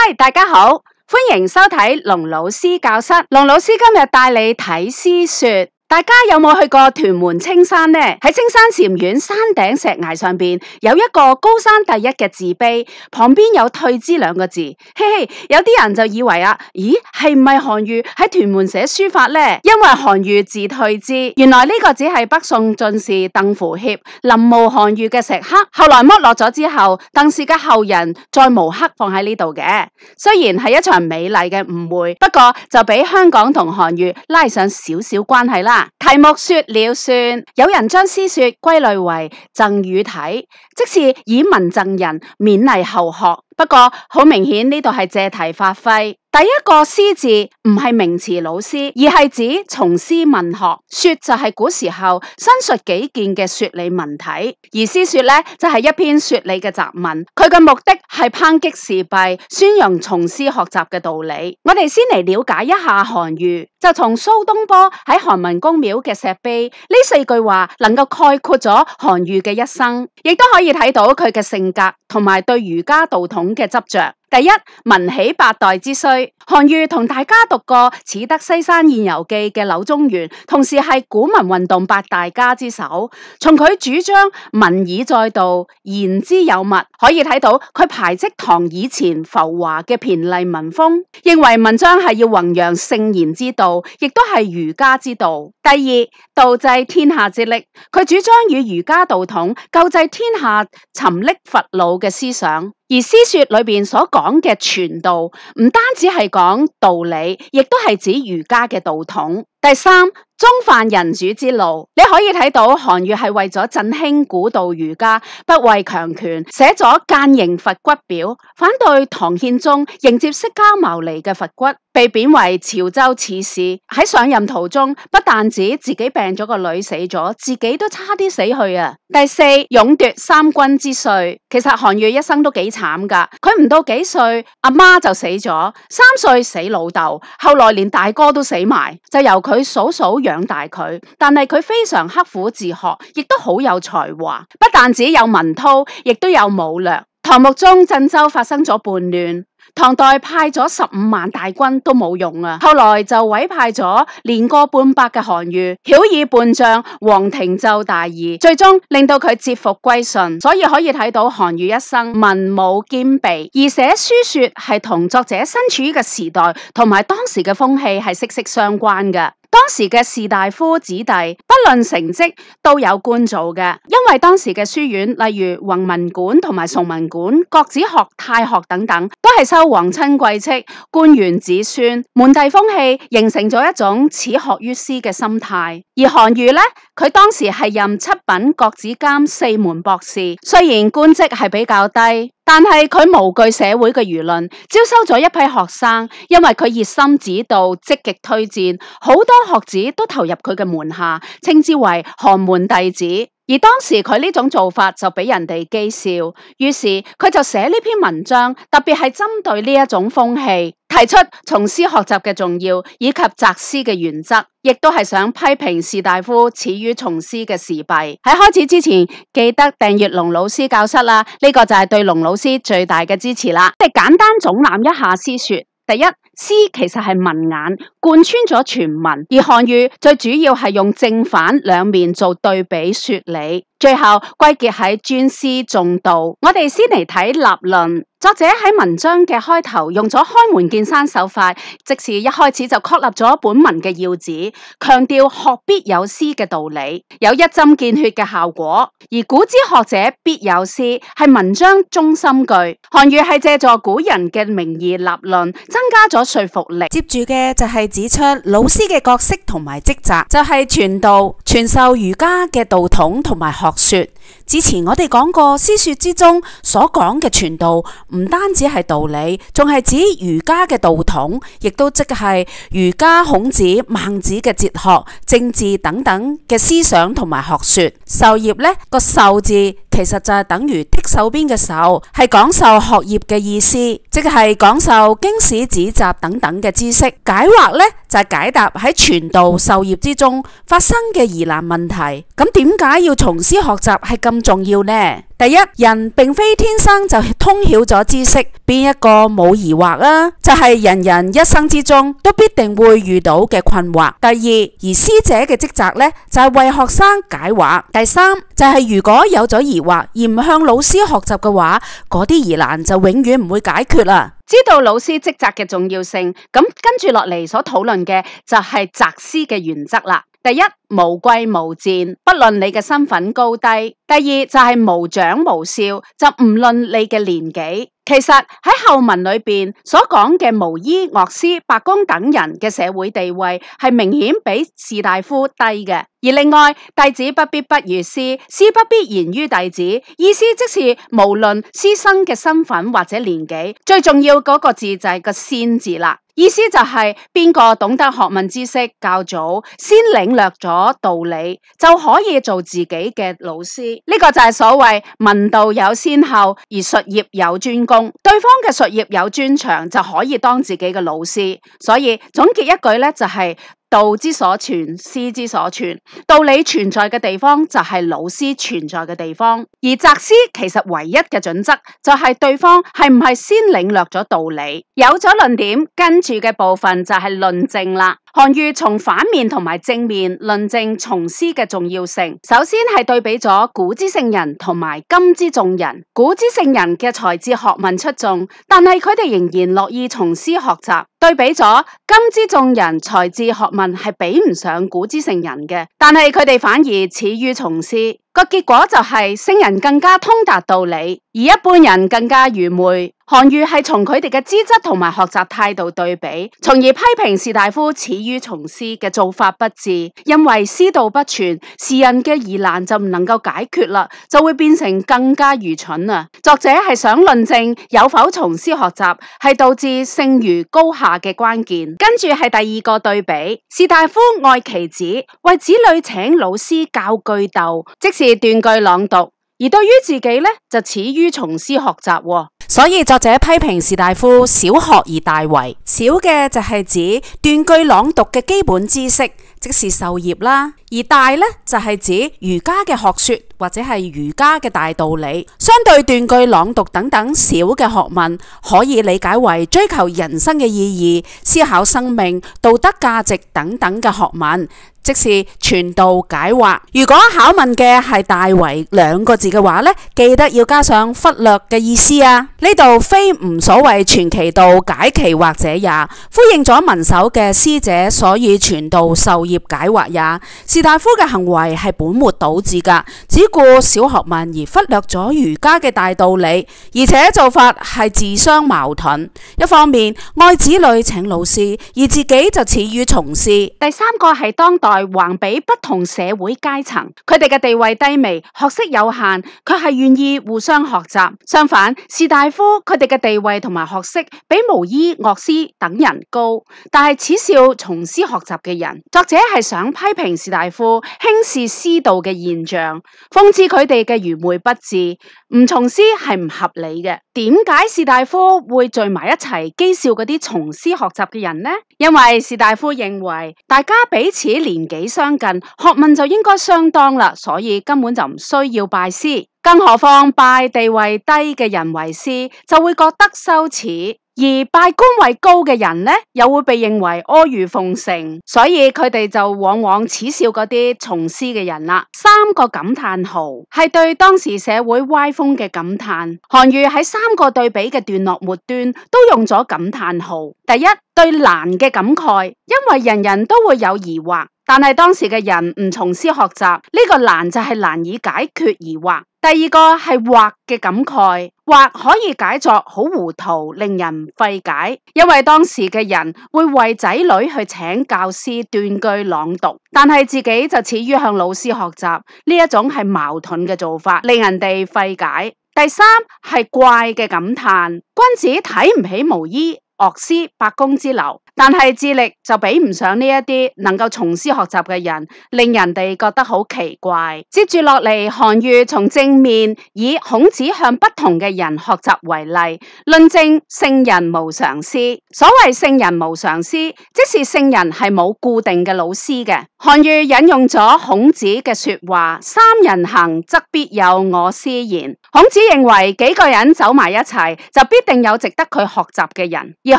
嗨，大家好，歡迎收睇龍老師教室。龍老師今日帶你睇詩說。大家有冇去過屯門青山呢？喺青山禪院山頂石崖上邊有一個高山第一嘅字碑，旁邊有退之兩個字。嘿嘿，有啲人就以為咦，係唔係韓愈喺屯門寫書法呢？因為韓愈字退之，原來呢個只係北宋進士鄧符協臨摹韓愈嘅石刻，後來剝落咗之後，鄧氏嘅後人再摹刻放喺呢度嘅。雖然係一場美麗嘅誤會，不過就俾香港同韓愈拉上少少關係啦。題目說了算，有人將詩說歸類為贈與體，即是以文贈人，勉勵後學。不過好明顯呢度係借題發揮。第一個詩字唔係名詞老師，而係指從詩問學。說就係古時候申述己見嘅說理文體，而詩說呢就係一篇說理嘅雜文。佢嘅目的係抨擊時弊，宣揚從詩學習嘅道理。我哋先嚟了解一下韓愈，就從蘇東坡喺韓文公廟嘅石碑呢4句話，能夠概括咗韓愈嘅一生，亦都可以睇到佢嘅性格同埋對儒家道統嘅執着。第一，文起八代之衰。韓愈同大家讀過《始得西山宴遊記》嘅柳宗元，同時係古文運動8大家之首。從佢主張文以載道，言之有物，可以睇到佢排斥唐以前浮華嘅顰詈文風，認為文章係要弘揚聖賢之道，亦都係儒家之道。第二，道濟天下之力。佢主張與儒家道統救濟天下沉溺佛老嘅思想。而詩說裏邊所講嘅傳道，唔單止係講道理，亦都係指儒家嘅道統。第三，忠範人主之路。你可以睇到韓愈係為咗振興古道儒家，不畏強權，寫咗諫迎佛骨表，反對唐憲宗迎接釋迦牟尼嘅佛骨，被貶為潮州刺史。喺上任途中，不但止自己病咗，個女死咗，自己都差啲死去啊！第四，勇奪三軍之歲。其實韓愈一生都幾慘噶，佢唔到幾歲，阿媽就死咗，3歲死老豆，後來連大哥都死埋，就由佢嫂嫂養大佢。但係佢非常刻苦自學，亦都好有才華，不但只有文韜，亦都有武略。唐穆宗鎮州發生咗叛亂，唐代派咗15萬大軍都冇用啊，後來就委派咗年過半百嘅韓愈，曉以半將，黃庭奏大義，最終令到佢折服歸順。所以可以睇到韓愈一生文武兼備，而寫書說係同作者身處於嘅時代同埋當時嘅風氣係息息相關嘅。當時嘅士大夫子弟，不論成績都有官做嘅，因為當時嘅書院，例如弘文館同埋崇文館、國子學、太學等等，都係收皇親貴戚、官員子孫，門第風氣形成咗一種始學於師嘅心態。而韓愈呢，佢當時係任7品國子監4門博士，雖然官職係比較低，但係佢無懼社會嘅輿論，招收咗一批學生，因為佢熱心指導、積極推薦，好多學子都投入佢嘅門下，稱之為寒門弟子。而當時佢呢種做法就俾人哋譏笑，於是佢就寫呢篇文章，特別係針對呢一種風氣，提出從詩學習嘅重要，以及擇詩嘅原則，亦都係想批評士大夫始於從詩嘅時弊。喺開始之前，記得訂閱龍老師教室啦，呢個就係對龍老師最大嘅支持啦。即係簡單總覽一下詩說。第一，詩其實係文眼，貫穿咗全文，而韓愈最主要係用正反兩面做對比說理，最後歸結喺尊師重道。我哋先嚟睇立論。作者喺文章嘅開頭用咗開門見山手法，即是一開始就確立咗本文嘅要旨，強調學必有詩嘅道理，有一針見血嘅效果。而古之學者必有詩係文章中心句，韓愈係借助古人嘅名義立論，增加咗說服力。接住嘅就係指出老師嘅角色同埋職責，就係傳道、傳授儒家嘅道統同埋學說。之前我哋講過詩說之中所講嘅傳道，唔單止係道理，仲係指儒家嘅道統，亦都即係儒家孔子、孟子嘅哲學、政治等等嘅思想同埋學說。授業呢個授字其實就係等於剔手邊嘅授，係講授學業嘅意思，即係講授經史子集等等嘅知識。解惑呢就係解答喺傳道授業之中發生嘅疑難問題。咁點解要從詩學習係咁重要呢？第一，人並非天生就通曉咗知識，邊一個冇疑惑啊？就係人人一生之中都必定會遇到嘅困惑。第二，而師者嘅職責呢，就係為學生解惑。第三，就係如果有咗疑惑而唔向老師學習嘅話，嗰啲疑難就永遠唔會解決啦。知道老師職責嘅重要性，咁跟住落嚟所討論嘅就係擇師嘅原則啦。第一，無貴無賤，不論你嘅身份高低；第二就係無長無少，就唔論你嘅年紀。其實喺後文裏邊所講嘅巫醫、樂師、白工等人嘅社會地位係明顯比士大夫低嘅。而另外，弟子不必不如師，師不必賢於弟子，意思即是無論師生嘅身份或者年紀，最重要嗰個字就係個先字啦。意思就係邊個懂得學問知識較早，先領略咗道理，就可以做自己嘅老師。呢個就係所謂聞道有先後，而術業有專攻。對方嘅術業有專長，就可以當自己嘅老師。所以總結一句呢，就係道之所傳，師之所傳。道理存在嘅地方，就係老師存在嘅地方。而擇師其實唯一嘅準則，就係對方係唔係先領略咗道理。有咗論點，跟住嘅部分就係論證啦。韓愈從反面同埋正面論證從師嘅重要性。首先係對比咗古之聖人同埋今之眾人。古之聖人嘅才智學問出眾，但係佢哋仍然樂意從師學習。對比咗今之眾人才智學問係比唔上古之聖人嘅，但係佢哋反而始於從師。個結果就係聖人更加通達道理，而一般人更加愚昧。韓愈係從佢哋嘅資質同埋學習態度對比，從而批評士大夫始於從師嘅做法不智，因為師道不傳，時人嘅疑難就唔能夠解決啦，就會變成更加愚蠢啊！作者係想論證有否從師學習係導致聖愚高下嘅關鍵。跟住係第二個對比，士大夫愛其子，為子女請老師教句讀，即是斷句朗讀。而對於自己呢，就始於從師學習。所以作者批評士大夫小學而大為，小嘅就係指斷句朗讀嘅基本知識，即是授業啦；而大呢，就係指儒家嘅學說或者係儒家嘅大道理。相對斷句朗讀等等小嘅學問，可以理解為追求人生嘅意義、思考生命、道德價值等等嘅學問，即是傳道解惑。如果考問嘅係大為兩個字嘅話呢，記得要加上忽略嘅意思啊！呢度非吾所謂傳其道解其惑者也，呼應咗文首嘅師者所以傳道授業解惑也。士大夫嘅行為係本末倒置噶，只顧小學問而忽略咗儒家嘅大道理，而且做法係自相矛盾。一方面愛子女請老師，而自己就始於從師。第三個係當代橫比不同社會階層，佢哋嘅地位低微，學識有限，卻係願意互相學習。相反，士大夫佢哋嘅地位同埋學識比巫醫、樂師等人高，但係恥笑從師學習嘅人。作者係想批評士大夫輕視師道嘅現象，諷刺佢哋嘅愚昧不智。唔從師係唔合理嘅。點解士大夫會聚埋一齊譏笑嗰啲從師學習嘅人呢？因為士大夫認為大家彼此年紀相近，學問就應該相當啦，所以根本就唔需要拜師。更何況拜地位低嘅人為師，就會覺得羞恥。而拜官位高嘅人呢，又會被認為阿諛奉承，所以佢哋就往往恥笑嗰啲從師嘅人啦。三個感嘆號係對當時社會歪風嘅感嘆。韓愈喺三個對比嘅段落末端都用咗感嘆號。第一，對難嘅感慨，因為人人都會有疑惑，但係當時嘅人唔從師學習，呢個難就係難以解決疑惑。第二個係惑嘅感慨，惑可以解作好糊塗，令人費解，因為當時嘅人會為仔女去請教師斷句朗讀，但係自己就始於向老師學習，呢一種係矛盾嘅做法，令人哋費解。第三係怪嘅感嘆，君子睇唔起巫醫、樂師、百工之流，但係智力就比唔上呢一啲能夠從師學習嘅人，令人哋覺得好奇怪。接住落嚟，韓愈從正面以孔子向不同嘅人學習為例，論證聖人無常師。所謂聖人無常師，即是聖人係冇固定嘅老師嘅。韓愈引用咗孔子嘅說話：三人行，則必有我師焉。孔子認為幾個人走埋一齊，就必定有值得佢學習嘅人。而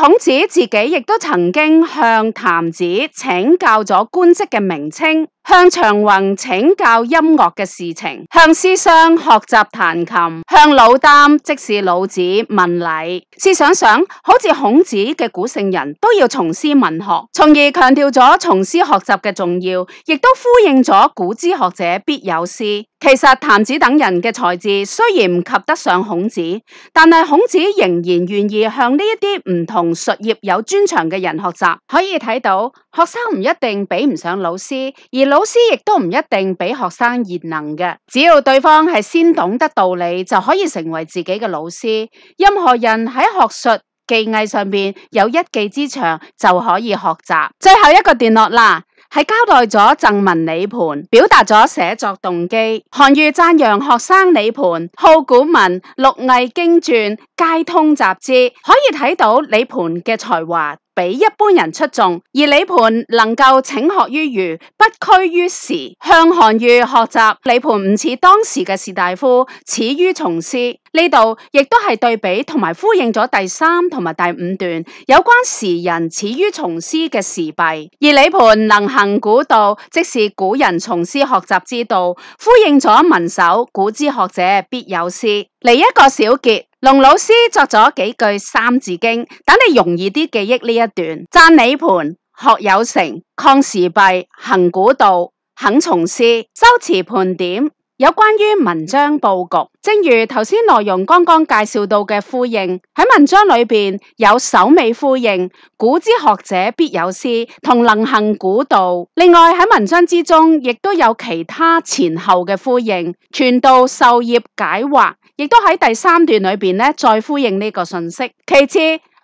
孔子自己亦都曾經向譚子請教咗官職嘅名稱，向長宏請教音樂嘅事情，向師襄學習彈琴，向老擔即是老子問禮。試想想，好似孔子嘅古聖人都要從師問學，從而強調咗從師學習嘅重要，亦都呼應咗古之學者必有師。其實譚子等人嘅才智雖然唔及得上孔子，但係孔子仍然願意向呢一啲唔同術業有專長嘅人學習。可以睇到，學生唔一定比唔上老師，而老師亦都唔一定比學生賢能嘅。只要對方係先懂得道理，就可以成為自己嘅老師。任何人喺學術技藝上邊有一技之長，就可以學習。最後一個段落啦，係交代咗贈文李盤，表達咗寫作動機。韓愈讚揚學生李盤好古文、錄藝經傳，皆通習之。可以睇到李盤嘅才華比一般人出眾，而李盤能夠請學於儒，不拘於時。向韓愈學習，李盤唔似當時嘅士大夫始於從師。呢度亦都係對比同埋呼應咗第3同埋第5段有關時人始於從師嘅時弊。而李盤能行古道，即是古人從師學習之道，呼應咗文首古之學者必有師。嚟一個小結，龍老師作咗幾句三字經，等你容易啲記憶呢一段。讚李盤學有成，抗時弊，行古道，肯從師。修辭盤點有關於文章布局，正如頭先內容剛剛介紹到嘅呼應，喺文章裏邊有首尾呼應，古之學者必有師同能行古道。另外喺文章之中亦都有其他前後嘅呼應，傳道授業解惑，亦都喺第3段裏邊咧再呼應呢個信息。其次，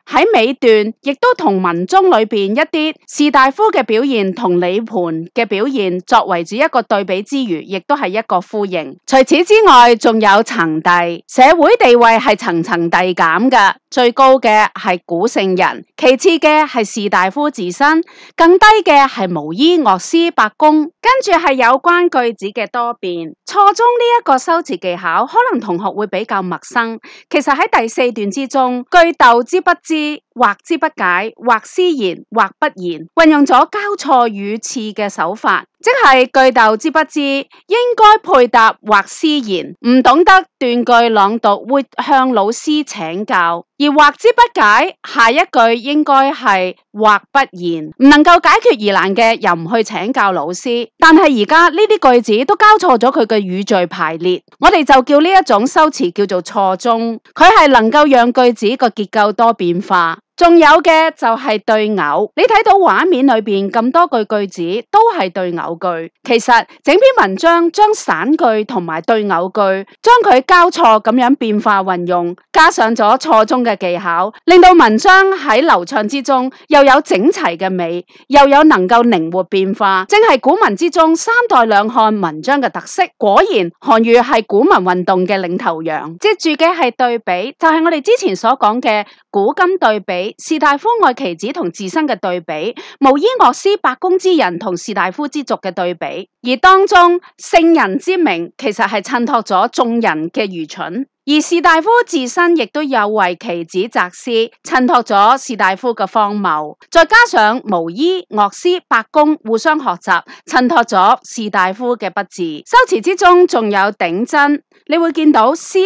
喺尾段亦都同文中裏邊一啲士大夫嘅表現同李盤嘅表現作為住一個對比之餘，亦都係一個呼應。除此之外，仲有層遞，社會地位係層層遞減嘅，最高嘅係古聖人，其次嘅係士大夫自身，更低嘅係巫醫、樂師、百工。跟住係有關句子嘅多變。錯綜呢一個修辭技巧，可能同學會比較陌生。其實喺第4段之中，句讀之不知，或之不解，或思言，或不言，運用咗交錯語次嘅手法，即係句讀之不知，應該配搭或思言，唔懂得斷句朗讀會向老師請教；而或之不解，下一句應該係或不言，唔能夠解決疑難嘅，又唔去請教老師。但係而家呢啲句子都交錯咗佢嘅語序排列，我哋就叫呢一種修辭叫做錯綜，佢係能夠讓句子個結構多變化。仲有嘅就係對偶，你睇到畫面裏邊咁多句子都係對偶句。其實整篇文章將散句同埋對偶句，將佢交錯咁樣變化運用，加上咗錯綜嘅技巧，令到文章喺流暢之中又有整齊嘅美，又有能夠靈活變化，正係古文之中3代兩漢文章嘅特色。果然韓愈係古文運動嘅領頭羊。接住嘅係對比，就係我哋之前所講嘅古今對比。士大夫愛其子同自身嘅對比，巫醫樂師百工之人同士大夫之族嘅對比，而當中聖人之名其實係襯托咗眾人嘅愚蠢，而士大夫自身亦都有為其子擇師，襯托咗士大夫嘅荒謬，再加上巫醫樂師百工互相學習，襯托咗士大夫嘅不智。修辭之中仲有頂真，你會見到詩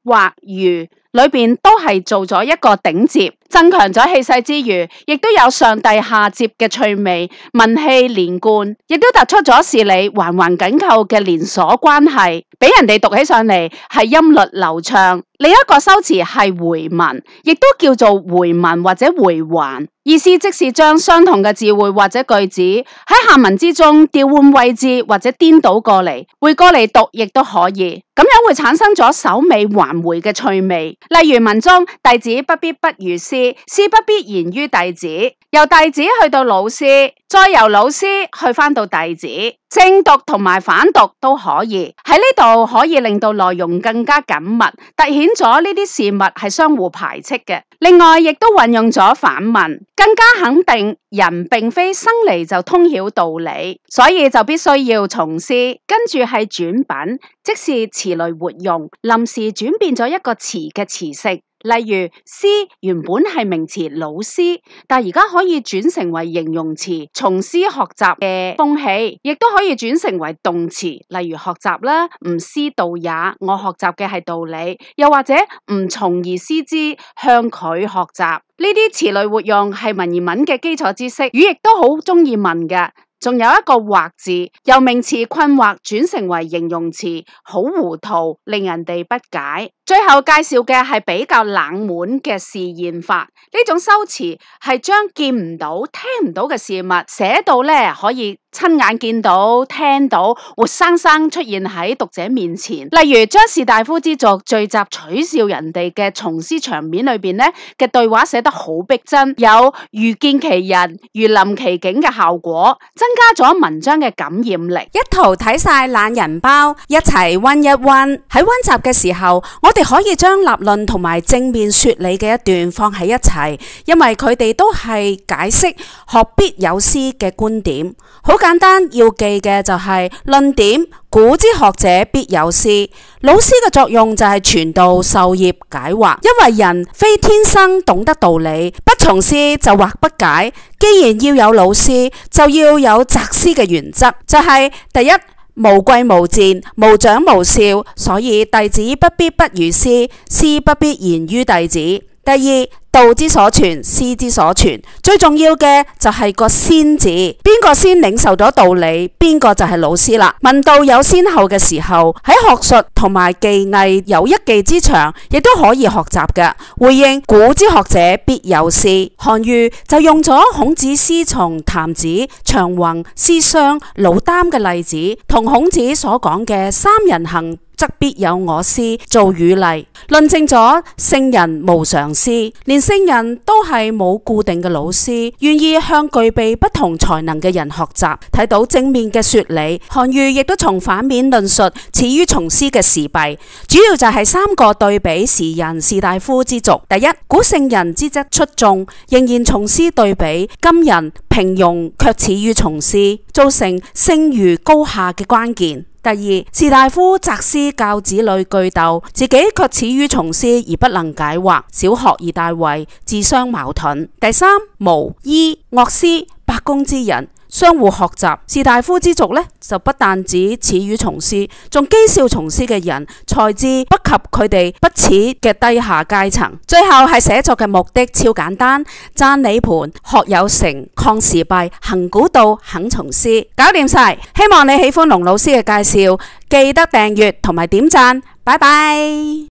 或儒裏邊都係做咗一個頂接，增強咗氣勢之餘，亦都有上遞下接嘅趣味，文氣連貫，亦都突出咗事理環環緊扣嘅連鎖關係，俾人哋讀起上嚟係音律流暢。另一個修辭係回文，亦都叫做回文或者回環，意思即是將相同嘅字彙或者句子喺下文之中調換位置或者顛倒過嚟，回過嚟讀亦都可以，咁樣會產生咗首尾環回嘅趣味。例如文中弟子不必不如師，師，師不必言於弟子。由弟子去到老師，再由老師去返到弟子，正讀同埋反讀都可以。喺呢度可以令到內容更加緊密，凸顯咗呢啲事物係相互排斥嘅。另外，亦都運用咗反問，更加肯定人並非生嚟就通曉道理，所以就必須要從師。跟住係轉品，即是詞類活用，臨時轉變咗一個詞嘅詞性。例如師原本係名詞老師，但而家可以轉成為形容詞，從師學習嘅風氣，亦都可以轉成為動詞，例如學習啦，吾師道也，我學習嘅係道理，又或者吾從而師之，向佢學習。呢啲詞類活用係文言文嘅基礎知識，語亦都好中意問嘅。仲有一個惑字，由名詞困惑轉成為形容詞，好糊塗，令人哋不解。最後介紹嘅係比較冷門嘅示現法，呢種修辭係將見唔到、聽唔到嘅事物寫到咧可以親眼見到、聽到，活生生出現喺讀者面前。例如將士大夫之族聚集取笑人哋嘅從師場面裏邊咧嘅對話寫得好逼真，有如見其人、如臨其境嘅效果，增加咗文章嘅感染力。一圖睇晒懶人包，一齊溫一溫。喺溫習嘅時候，我哋可以將立論同埋正面說理嘅一段放喺一齊，因為佢哋都係解釋學必有師嘅觀點。好簡單，要記嘅就係論點，古之學者必有師。老師嘅作用就係傳道授業解惑，因為人非天生懂得道理，不從師就惑不解。既然要有老師，就要有擇師嘅原則，就係第一，無貴無賤，無長無少，所以弟子不必不如師，師不必言於弟子。第二，道之所傳，師之所傳，最重要嘅就係個先字，邊個先領受咗道理，邊個就係老師啦。文道有先後嘅時候，喺學術同埋技藝有一技之長，亦都可以學習嘅。回應古之學者必有師，韓愈就用咗孔子師從譚子、長宏師商老擔嘅例子，同孔子所講嘅三人行則必有我師做語例，論證咗聖人無常師，連聖人都係冇固定嘅老師，願意向具備不同才能嘅人學習。睇到正面嘅說理，韓愈亦都從反面論述始於從師嘅時弊，主要就係三個對比時人士大夫之俗。第一，古聖人之則出眾，仍然從師對比；今人平庸卻始於從師，造成聲譽高下嘅關鍵。第二，士大夫擇師教子女句讀，自己卻始於從師而不能解惑，小學而大為，自相矛盾。第三，巫醫樂師百工之人相互學習，士大夫之族呢，就不但止始於從師，仲譏笑從師嘅人才智不及佢哋不恥嘅低下階層。最後係寫作嘅目的超簡單，讚李盤學有成，抗時弊，行古道，肯從師，搞掂晒。希望你喜歡龍老師嘅介紹，記得訂閱同埋點讚，拜拜。